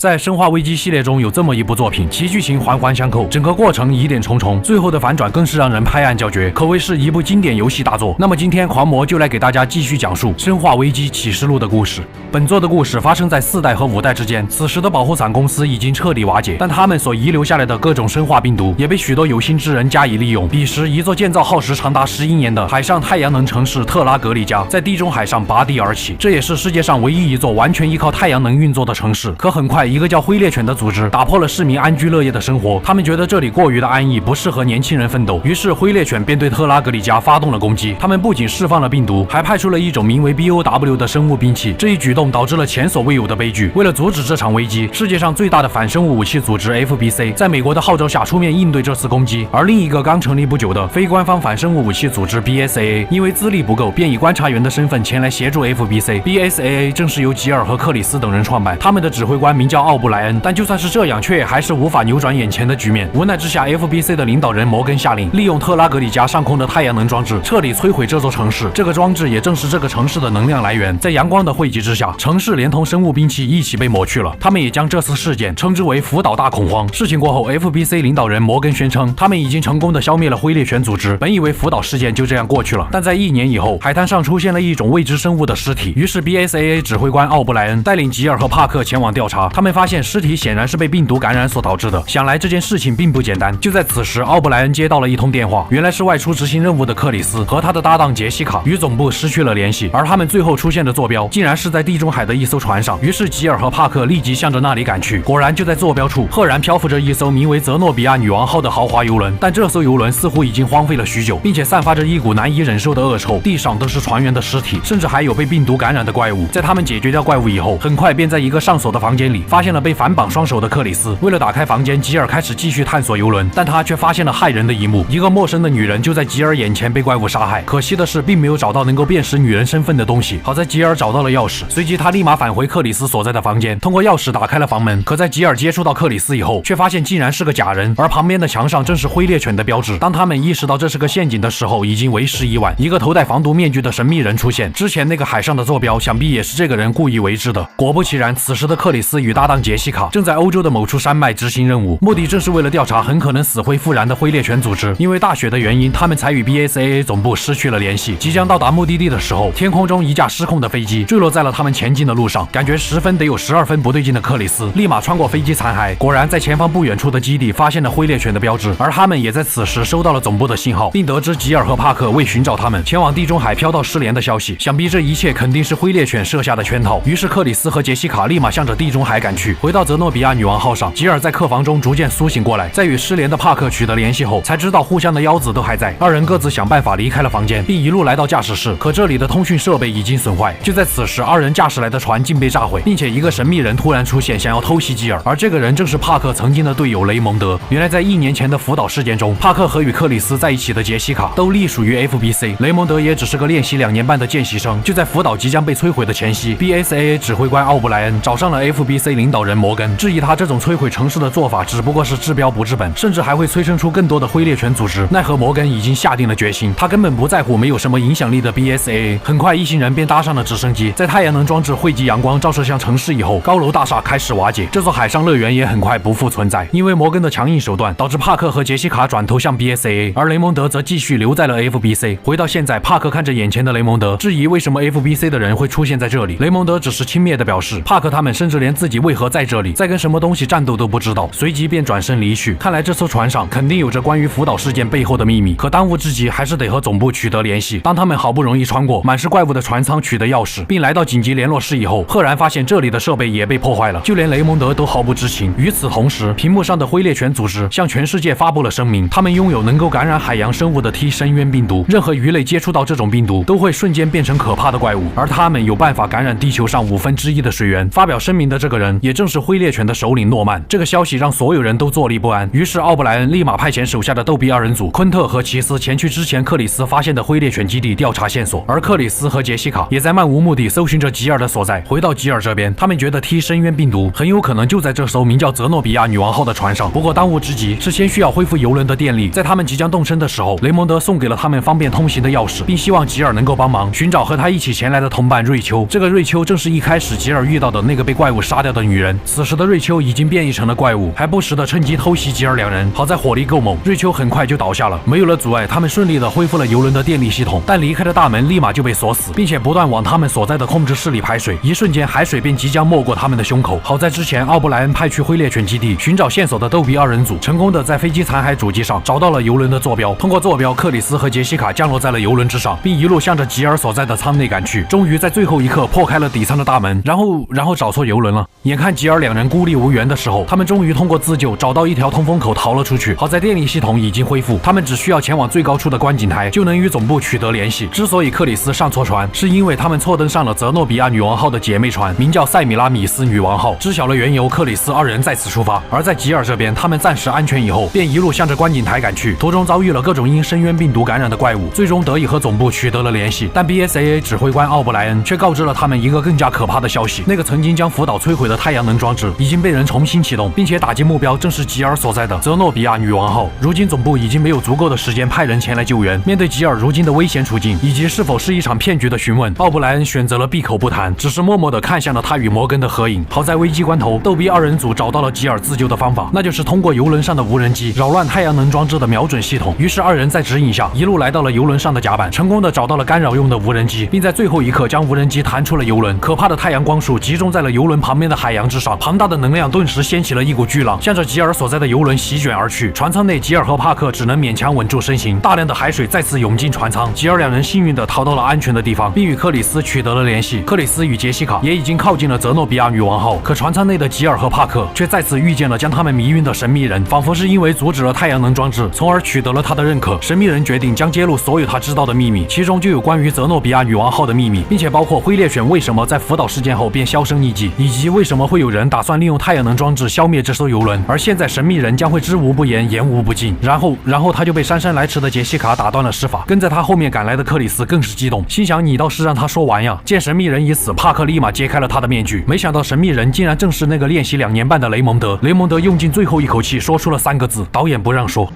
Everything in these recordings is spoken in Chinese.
在《生化危机》系列中有这么一部作品，其剧情环环相扣，整个过程疑点重重，最后的反转更是让人拍案叫绝，可谓是一部经典游戏大作。那么今天狂魔就来给大家继续讲述《生化危机启示录》的故事。本作的故事发生在4代和5代之间，此时的保护伞公司已经彻底瓦解，但他们所遗留下来的各种生化病毒也被许多有心之人加以利用。彼时，一座建造耗时长达11年的海上太阳能城市特拉格里加在地中海上拔地而起，这也是世界上唯一一座完全依靠太阳能运作的城市。可很快，一个叫灰猎犬的组织打破了市民安居乐业的生活，他们觉得这里过于的安逸，不适合年轻人奋斗，于是灰猎犬便对特拉格里加发动了攻击。他们不仅释放了病毒，还派出了一种名为 BOW 的生物兵器。这一举动导致了前所未有的悲剧。为了阻止这场危机，世界上最大的反生物武器组织 FBC 在美国的号召下出面应对这次攻击，而另一个刚成立不久的非官方反生物武器组织 BSAA 因为资历不够，便以观察员的身份前来协助 FBC。BSAA 正是由吉尔和克里斯等人创办，他们的指挥官名叫奥布莱恩，但就算是这样，却还是无法扭转眼前的局面。无奈之下， FBC 的领导人摩根下令，利用特拉格里加上空的太阳能装置彻底摧毁这座城市。这个装置也正是这个城市的能量来源。在阳光的汇集之下，城市连同生物兵器一起被抹去了。他们也将这次事件称之为福岛大恐慌。事情过后， FBC 领导人摩根宣称，他们已经成功的消灭了灰猎犬组织。本以为福岛事件就这样过去了，但在1年以后，海滩上出现了一种未知生物的尸体。于是 BSAA 指挥官奥布莱恩带领吉尔和帕克前往调查，他们发现尸体显然是被病毒感染所导致的。想来这件事情并不简单。就在此时，奥布莱恩接到了一通电话，原来是外出执行任务的克里斯和他的搭档杰西卡与总部失去了联系，而他们最后出现的坐标竟然是在地中海的一艘船上。于是吉尔和帕克立即向着那里赶去。果然，就在坐标处赫然漂浮着一艘名为泽诺比亚女王号的豪华游轮，但这艘游轮似乎已经荒废了许久，并且散发着一股难以忍受的恶臭，地上都是船员的尸体，甚至还有被病毒感染的怪物。在他们解决掉怪物以后，很快便在一个上锁的房间里发现了被反绑双手的克里斯。为了打开房间，吉尔开始继续探索游轮，但他却发现了骇人的一幕，一个陌生的女人就在吉尔眼前被怪物杀害。可惜的是，并没有找到能够辨识女人身份的东西。好在吉尔找到了钥匙，随即他立马返回克里斯所在的房间，通过钥匙打开了房门。可在吉尔接触到克里斯以后，却发现竟然是个假人，而旁边的墙上正是灰猎犬的标志。当他们意识到这是个陷阱的时候，已经为时已晚。一个头戴防毒面具的神秘人出现，之前那个海上的坐标想必也是这个人故意为之的。果不其然，此时的克里斯与搭档杰西卡正在欧洲的某处山脉执行任务，目的正是为了调查很可能死灰复燃的灰猎犬组织。因为大雪的原因，他们才与 BSAA 总部失去了联系。即将到达目的地的时候，天空中一架失控的飞机坠落在了他们前进的路上。感觉10分得有12分不对劲的克里斯立马穿过飞机残骸，果然在前方不远处的基地发现了灰猎犬的标志，而他们也在此时收到了总部的信号，并得知吉尔和帕克为寻找他们前往地中海飘到失联的消息。想必这一切肯定是灰猎犬设下的圈套，于是克里斯和杰西卡立马向着地中海赶去。回到泽诺比亚女王号上，吉尔在客房中逐渐苏醒过来，在与失联的帕克取得联系后，才知道互相的腰子都还在。二人各自想办法离开了房间，并一路来到驾驶室，可这里的通讯设备已经损坏。就在此时，二人驾驶来的船竟被炸毁，并且一个神秘人突然出现，想要偷袭吉尔，而这个人正是帕克曾经的队友雷蒙德。原来在1年前的福岛事件中，帕克和与克里斯在一起的杰西卡都隶属于 FBC， 雷蒙德也只是个练习2年半的见习生。就在福岛即将被摧毁的前夕， BSAA 指挥官奥布莱恩找上了 FBC 领导人摩根，质疑他这种摧毁城市的做法只不过是治标不治本，甚至还会催生出更多的灰猎犬组织。奈何摩根已经下定了决心，他根本不在乎没有什么影响力的 BSAA。 很快一行人便搭上了直升机，在太阳能装置汇集阳光照射向城市以后，高楼大厦开始瓦解，这座海上乐园也很快不复存在。因为摩根的强硬手段，导致帕克和杰西卡转头向 BSAA， 而雷蒙德则继续留在了 FBC。 回到现在，帕克看着眼前的雷蒙德，质疑为什么 FBC 的人会出现在这里。雷蒙德只是轻蔑地表示，帕克他们甚至连自己为何在这里，在跟什么东西战斗都不知道，随即便转身离去。看来这艘船上肯定有着关于福岛事件背后的秘密，可当务之急还是得和总部取得联系。当他们好不容易穿过满是怪物的船舱取得钥匙，并来到紧急联络室以后，赫然发现这里的设备也被破坏了，就连雷蒙德都毫不知情。与此同时，屏幕上的灰猎犬组织向全世界发布了声明，他们拥有能够感染海洋生物的 T 深渊病毒，任何鱼类接触到这种病毒都会瞬间变成可怕的怪物，而他们有办法感染地球上1/5的水源。发表声明的这个人也正是灰猎犬的首领诺曼。这个消息让所有人都坐立不安，于是奥布莱恩立马派遣手下的逗比2人组昆特和奇斯前去之前克里斯发现的灰猎犬基地调查线索，而克里斯和杰西卡也在漫无目的搜寻着吉尔的所在。回到吉尔这边，他们觉得 T 深渊病毒很有可能就在这艘名叫泽诺比亚女王号的船上，不过当务之急是先需要恢复游轮的电力。在他们即将动身的时候，雷蒙德送给了他们方便通行的钥匙，并希望吉尔能够帮忙寻找和他一起前来的同伴瑞秋。这个瑞秋正是一开始吉尔遇到的那个被怪物杀掉的女女人。此时的瑞秋已经变异成了怪物，还不时的趁机偷袭吉尔两人。好在火力够猛，瑞秋很快就倒下了。没有了阻碍，他们顺利的恢复了游轮的电力系统，但离开的大门立马就被锁死，并且不断往他们所在的控制室里排水。一瞬间，海水便即将没过他们的胸口。好在之前奥布莱恩派去灰猎犬基地寻找线索的逗比二人组，成功的在飞机残骸主机上找到了游轮的坐标。通过坐标，克里斯和杰西卡降落在了游轮之上，并一路向着吉尔所在的舱内赶去。终于在最后一刻破开了底舱的大门，然后找错游轮了。眼看吉尔两人孤立无援的时候，他们终于通过自救找到一条通风口逃了出去。好在电力系统已经恢复，他们只需要前往最高处的观景台就能与总部取得联系。之所以克里斯上错船，是因为他们错登上了泽诺比亚女王号的姐妹船，名叫塞米拉米斯女王号。知晓了缘由，克里斯二人再次出发。而在吉尔这边，他们暂时安全以后，便一路向着观景台赶去。途中遭遇了各种因深渊病毒感染的怪物，最终得以和总部取得了联系。但 BSAA 指挥官奥布莱恩却告知了他们一个更加可怕的消息：那个曾经将福岛摧毁的太阳能装置已经被人重新启动，并且打击目标正是吉尔所在的泽诺比亚女王号。如今总部已经没有足够的时间派人前来救援。面对吉尔如今的危险处境以及是否是一场骗局的询问，奥布莱恩选择了闭口不谈，只是默默地看向了他与摩根的合影。好在危机关头，逗比二人组找到了吉尔自救的方法，那就是通过游轮上的无人机扰乱太阳能装置的瞄准系统。于是二人在指引下一路来到了游轮上的甲板，成功的找到了干扰用的无人机，并在最后一刻将无人机弹出了游轮。可怕的太阳光束集中在了游轮旁边的海洋之上，庞大的能量顿时掀起了一股巨浪，向着吉尔所在的游轮席卷而去。船舱内，吉尔和帕克只能勉强稳住身形，大量的海水再次涌进船舱。吉尔两人幸运的逃到了安全的地方，并与克里斯取得了联系。克里斯与杰西卡也已经靠近了泽诺比亚女王号，可船舱内的吉尔和帕克却再次遇见了将他们迷晕的神秘人。仿佛是因为阻止了太阳能装置，从而取得了他的认可，神秘人决定将揭露所有他知道的秘密，其中就有关于泽诺比亚女王号的秘密，并且包括灰猎犬为什么在福岛事件后便销声匿迹，以及为什么会有人打算利用太阳能装置消灭这艘游轮，而现在神秘人将会知无不言，言无不尽。然后他就被姗姗来迟的杰西卡打断了施法。跟在他后面赶来的克里斯更是激动，心想你倒是让他说完呀。见神秘人已死，帕克立马揭开了他的面具，没想到神秘人竟然正是那个练习2年半的雷蒙德。雷蒙德用尽最后一口气说出了3个字：导演不让说。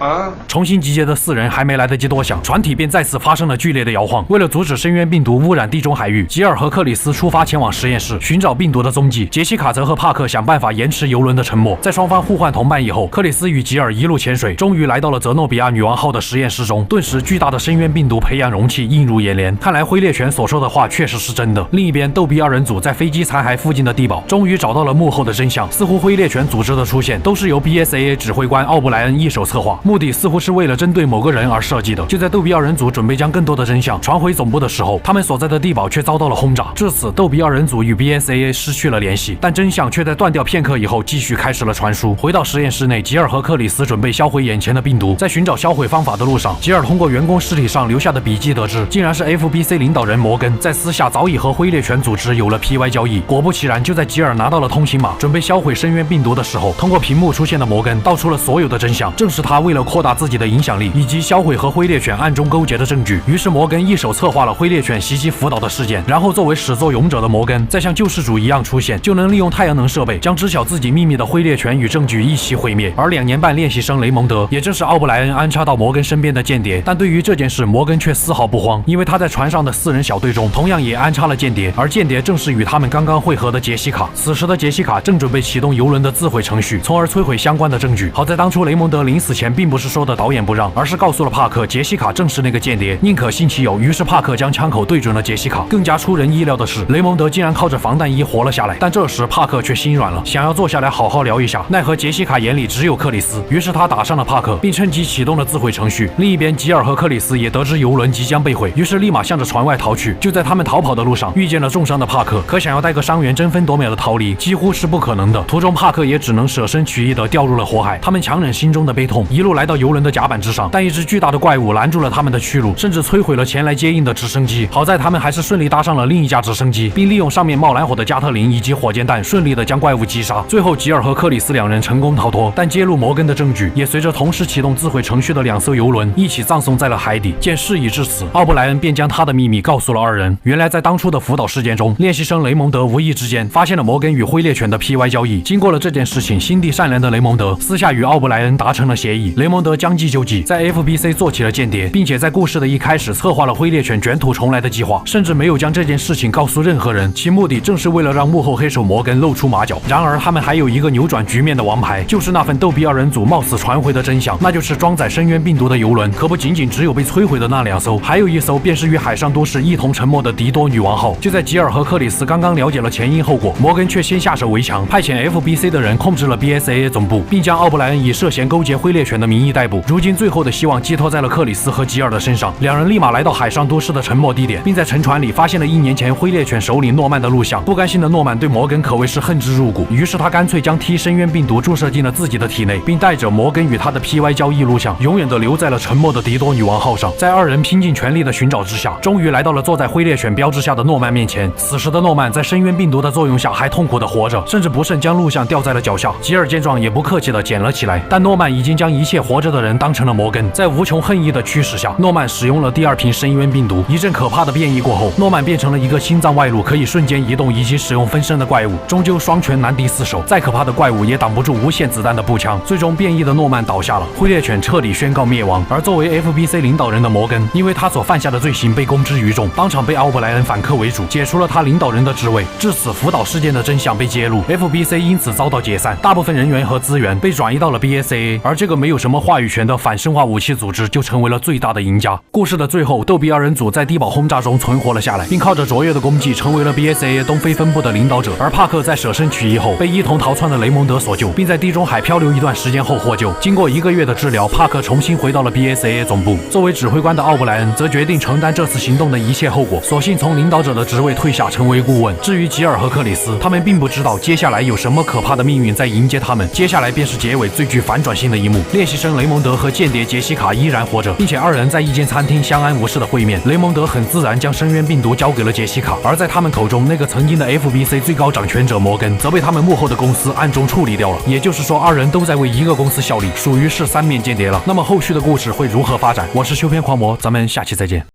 重新集结的4人还没来得及多想，船体便再次发生了剧烈的摇晃。为了阻止深渊病毒污染地中海域，吉尔和克里斯出发前往实验室寻找病毒的踪迹，杰西卡则和帕克想办法延迟游轮的沉没。在双方互换同伴以后，克里斯与吉尔一路潜水，终于来到了泽诺比亚女王号的实验室中。顿时巨大的深渊病毒培养容器映入眼帘，看来灰猎犬所说的话确实是真的。另一边，逗比二人组在飞机残骸附近的地堡终于找到了幕后的真相，似乎灰猎犬组织的出现都是由 BSAA 指挥官奥布莱恩一手策划，目的似乎是为了针对某个人而设计的。就在逗比二人组准备将更多的真相传回总部的时候，他们所在的地堡却遭到了轰炸。至此，逗比二人组与 BSAA 失去了联系，但真相却在断掉片刻以后继续开始了传输。回到实验室内，吉尔和克里斯准备销毁眼前的病毒。在寻找销毁方法的路上，吉尔通过员工尸体上留下的笔记得知，竟然是 FBC 领导人摩根在私下早已和灰猎犬组织有了 PY 交易。果不其然，就在吉尔拿到了通行码，准备销毁深渊病毒的时候，通过屏幕出现的摩根道出了所有的真相，正是他为了扩大自己的影响力以及销毁和灰猎犬暗中勾结的证据。于是摩根一手策划了灰猎犬袭击福岛的事件，然后作为始作俑者的摩根再像救世主一样出现，就能利用太阳能设备将知晓自己秘密的灰猎犬与证据一起毁灭。而2年半练习生雷蒙德也正是奥布莱恩安插到摩根身边的间谍，但对于这件事摩根却丝毫不慌，因为他在船上的4人小队中同样也安插了间谍，而间谍正是与他们刚刚会合的杰西卡。此时的杰西卡正准备启动游轮的自毁程序，从而摧毁相关的证据。好在当初雷蒙德临死前并不是说的导演不让，而是告诉了帕克杰西卡正是那个间谍，宁可信其有。于是帕克将枪口对准了杰西卡。更加出人意料的是，雷蒙德竟然靠着防弹衣活了下来。但这时帕克却心软了，想要坐下来好好聊一下，奈何杰西卡眼里只有克里斯，于是他打伤了帕克，并趁机启动了自毁程序。另一边，吉尔和克里斯也得知游轮即将被毁，于是立马向着船外逃去。就在他们逃跑的路上，遇见了重伤的帕克，可想要带个伤员争分夺秒的逃离，几乎是不可能的。途中，帕克也只能舍身取义的掉入了火海。他们强忍心中的悲痛，一路来到游轮的甲板之上，但一只巨大的怪物拦住了他们的去路，甚至摧毁了前来接应的直升机。好在他们还是顺利搭上了另一架直升机，并利用上面冒蓝火的加特林以及火箭弹，顺利的将怪物击杀。最后，吉尔和克里斯2人成功逃脱，但揭露摩根的证据也随着同时启动自毁程序的2艘游轮一起葬送在了海底。见事已至此，奥布莱恩便将他的秘密告诉了2人。原来在当初的福岛事件中，练习生雷蒙德无意之间发现了摩根与灰猎犬的 PY 交易。经过了这件事情，心地善良的雷蒙德私下与奥布莱恩达成了协议。雷蒙德将计就计，在 FBC 做起了间谍，并且在故事的一开始策划了灰猎犬卷土重来的计划，甚至没有将这件事情告诉任何人，其目的正是为了让幕后黑手摩根人露出马脚。然而他们还有一个扭转局面的王牌，就是那份逗比二人组冒死传回的真相，那就是装载深渊病毒的游轮可不仅仅只有被摧毁的那2艘，还有一艘便是与海上都市一同沉没的迪多女王号。就在吉尔和克里斯刚刚了解了前因后果，摩根却先下手为强，派遣 FBC 的人控制了 BSAA 总部，并将奥布莱恩以涉嫌勾结挥猎犬的名义逮捕。如今最后的希望寄托在了克里斯和吉尔的身上，两人立马来到海上都市的沉没地点，并在沉船里发现了1年前挥猎犬首领诺曼的录像。不甘心的诺曼对摩根可谓是恨之入骨，于是他干脆将 T 深渊病毒注射进了自己的体内，并带着摩根与他的 PY 交易录像永远地留在了沉没的迪多女王号上。在2人拼尽全力的寻找之下，终于来到了坐在挥猎犬标志下的诺曼面前。此时的诺曼在深渊病毒的作用下还痛苦地活着，甚至不慎将录像掉在了脚下。吉尔见状也不客气地捡了起来，但诺曼已经将一切活着的人当成了摩根。在无穷恨意的驱使下，诺曼使用了第2瓶深渊病毒。一阵可怕的变异过后，诺曼变成了一个心脏外露、可以瞬间移动以及使用分身的怪物。终究双拳难敌4手，再可怕的怪物也挡不住无限子弹的步枪。最终变异的诺曼倒下了，挥猎犬彻底宣告灭亡。而作为 FBC 领导人的摩根，因为他所犯下的罪行被公之于众，当场被奥布莱恩反客为主，解除了他领导人的职位。至此，福岛事件的真相被揭露， FBC 因此遭到解散，大部分人员和资源被转移到了 BSAA， 而这个没有什么话语权的反生化武器组织就成为了最大的赢家。故事的最后，逗比二人组在地堡轰炸中存活了下来，并靠着卓越的功绩成为了 BSAA 东非分部的领导者。而帕克在舍身取义后，被一同逃窜的雷蒙德所救，并在地中海漂流一段时间后获救。经过1个月的治疗，帕克重新回到了 BSAA 总部。作为指挥官的奥布莱恩则决定承担这次行动的一切后果，索性从领导者的职位退下，成为顾问。至于吉尔和克里斯，他们并不知道接下来有什么可怕的命运在迎接他们。接下来便是结尾最具反转性的一幕，练习生雷蒙德和间谍杰西卡依然活着，并且2人在一间餐厅相安无事的会面。雷蒙德很自然将深渊病毒交给了杰西卡，而在他们口中，那个曾经的 FBC 最高掌权者摩根则被他们幕后的公司暗中处理掉了。也就是说，2人都在为一个公司效力，属于是3面间谍了。那么后续的故事会如何发展？我是修片狂魔，咱们下期再见。